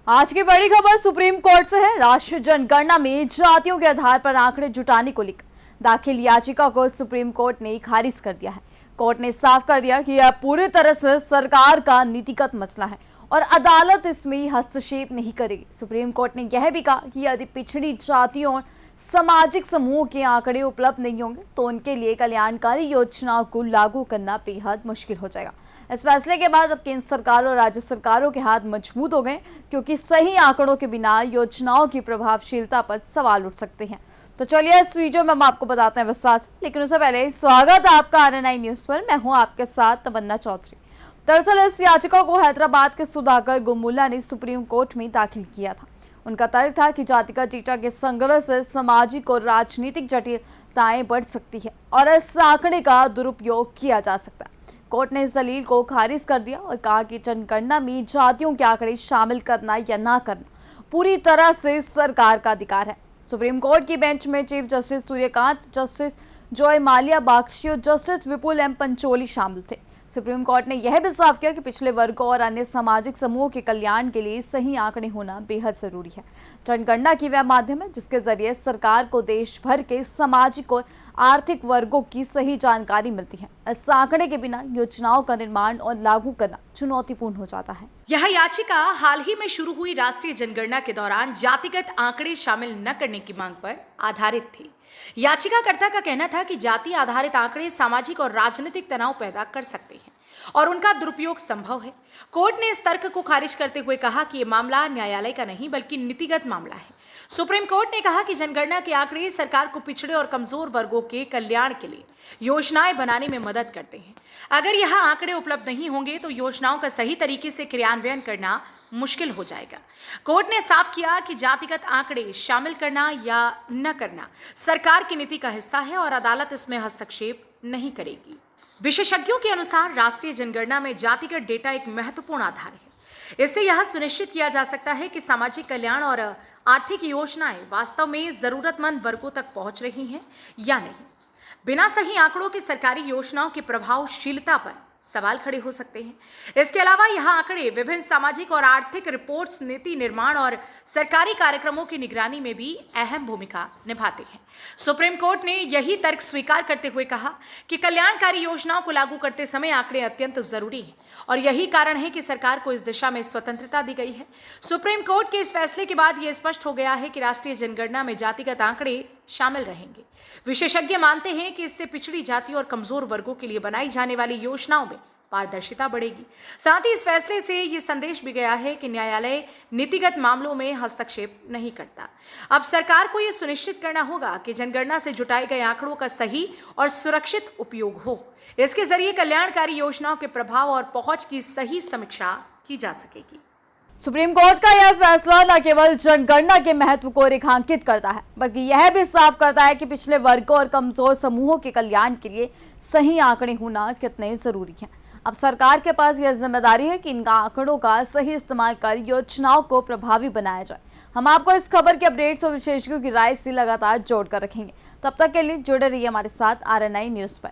आज की बड़ी खबर सुप्रीम कोर्ट से है। राष्ट्रीय जनगणना में जातियों के आधार पर आंकड़े जुटाने को लेकर दाखिल याचिका को सुप्रीम कोर्ट ने खारिज कर दिया है। कोर्ट ने साफ कर दिया कि यह पूरी तरह से सरकार का नीतिगत मसला है और अदालत इसमें हस्तक्षेप नहीं करेगी। सुप्रीम कोर्ट ने यह भी कहा कि यदि पिछड़ी जातियों और सामाजिक समूहों के आंकड़े उपलब्ध नहीं होंगे तो उनके लिए कल्याणकारी योजनाओं को लागू करना बेहद मुश्किल हो जाएगा। इस फैसले के बाद अब केंद्र सरकार और राज्य सरकारों के हाथ मजबूत हो गए, क्योंकि सही आंकड़ों के बिना योजनाओं की प्रभावशीलता पर सवाल उठ सकते हैं। तो चलिए इस वीडियो में हम आपको बताते हैं विस्तार से, लेकिन उससे पहले स्वागत है आपका RNI न्यूज पर। मैं हूं आपके साथ तमन्ना चौधरी। दरअसल इस याचिका को हैदराबाद के सुधाकर गुमुल्ला ने सुप्रीम कोर्ट में दाखिल किया था। उनका तर्क था कि जातिगत डेटा के संग्रह से सामाजिक और राजनीतिक जटिलताएं बढ़ सकती है और इस आंकड़े का दुरुपयोग किया जा सकता है। कोर्ट ने इस दलील को खारिज कर दिया और कहा कि जनगणना में जातियों के आंकड़े शामिल करना या ना करना पूरी तरह से सरकार का अधिकार है। सुप्रीम कोर्ट की बेंच में chief justice Suryakant, justice Joy Mallya Bagchi और जस्टिस विपुल एम पंचोली शामिल थे। सुप्रीम कोर्ट ने यह भी साफ किया कि पिछले वर्गों और अन्य सामाजिक समूहों के कल्याण के लिए सही आंकड़े होना बेहद जरूरी है। जनगणना की वह माध्यम है जिसके जरिए सरकार को देश भर के सामाजिक और आर्थिक वर्गों की सही जानकारी मिलती है। इस आंकड़े के बिना योजनाओं का निर्माण और लागू करना चुनौतीपूर्ण हो जाता है। यह याचिका हाल ही में शुरू हुई राष्ट्रीय जनगणना के दौरान जातिगत आंकड़े शामिल न करने की मांग पर आधारित थी। याचिकाकर्ता का कहना था कि जाति आधारित आंकड़े सामाजिक और राजनीतिक तनाव पैदा कर सकते हैं और उनका दुरुपयोग संभव है। कोर्ट ने इस तर्क को खारिज करते हुए कहा कि यह मामला न्यायालय का नहीं बल्कि नीतिगत मामला है। सुप्रीम कोर्ट ने कहा कि जनगणना के आंकड़े सरकार को पिछड़े और कमजोर वर्गों के कल्याण के लिए योजनाएं बनाने में मदद करते हैं। अगर यह आंकड़े उपलब्ध नहीं होंगे तो योजनाओं का सही तरीके से क्रियान्वयन करना मुश्किल हो जाएगा। कोर्ट ने साफ किया कि जातिगत आंकड़े शामिल करना या न करना सरकार की नीति का हिस्सा है और अदालत इसमें हस्तक्षेप नहीं करेगी। विशेषज्ञों के अनुसार राष्ट्रीय जनगणना में जातिगत डेटा एक महत्वपूर्ण आधार है। इससे यह सुनिश्चित किया जा सकता है कि सामाजिक कल्याण और आर्थिक योजनाएं वास्तव में जरूरतमंद वर्गों तक पहुंच रही हैं या नहीं। बिना सही आंकड़ों की सरकारी योजनाओं की प्रभावशीलता पर सवाल खड़े हो सकते हैं। इसके अलावा यह आंकड़े विभिन्न सामाजिक और आर्थिक रिपोर्ट्स, नीति निर्माण और सरकारी कार्यक्रमों की निगरानी में भी अहम भूमिका निभाते हैं। सुप्रीम कोर्ट ने यही तर्क स्वीकार करते हुए कहा कि कल्याणकारी योजनाओं को लागू करते समय आंकड़े अत्यंत जरूरी हैं और यही कारण है कि सरकार को इस दिशा में स्वतंत्रता दी गई है। सुप्रीम कोर्ट के इस फैसले के बाद यह स्पष्ट हो गया है कि राष्ट्रीय जनगणना में जातिगत आंकड़े शामिल रहेंगे। विशेषज्ञ मानते हैं कि इससे पिछड़ी जाति और कमजोर वर्गों के लिए बनाई जाने वाली योजनाओं में पारदर्शिता बढ़ेगी। साथ ही इस फैसले से ये संदेश भी गया है कि न्यायालय नीतिगत मामलों में हस्तक्षेप नहीं करता। अब सरकार को यह सुनिश्चित करना होगा कि जनगणना से जुटाए गए आंकड़ों का सही और सुरक्षित उपयोग हो। इसके जरिए कल्याणकारी योजनाओं के प्रभाव और पहुंच की सही समीक्षा की जा सकेगी। सुप्रीम कोर्ट का यह फैसला न केवल जनगणना के महत्व को रेखांकित करता है, बल्कि यह भी साफ करता है कि पिछले वर्गों और कमजोर समूहों के कल्याण के लिए सही आंकड़े होना कितने जरूरी हैं। अब सरकार के पास यह जिम्मेदारी है कि इन आंकड़ों का सही इस्तेमाल कर योजनाओं को प्रभावी बनाया जाए। हम आपको इस खबर के अपडेट्स और विशेषज्ञों की राय से लगातार जोड़कर रखेंगे। तब तक के लिए जुड़े रहिए हमारे साथ RNI न्यूज पर।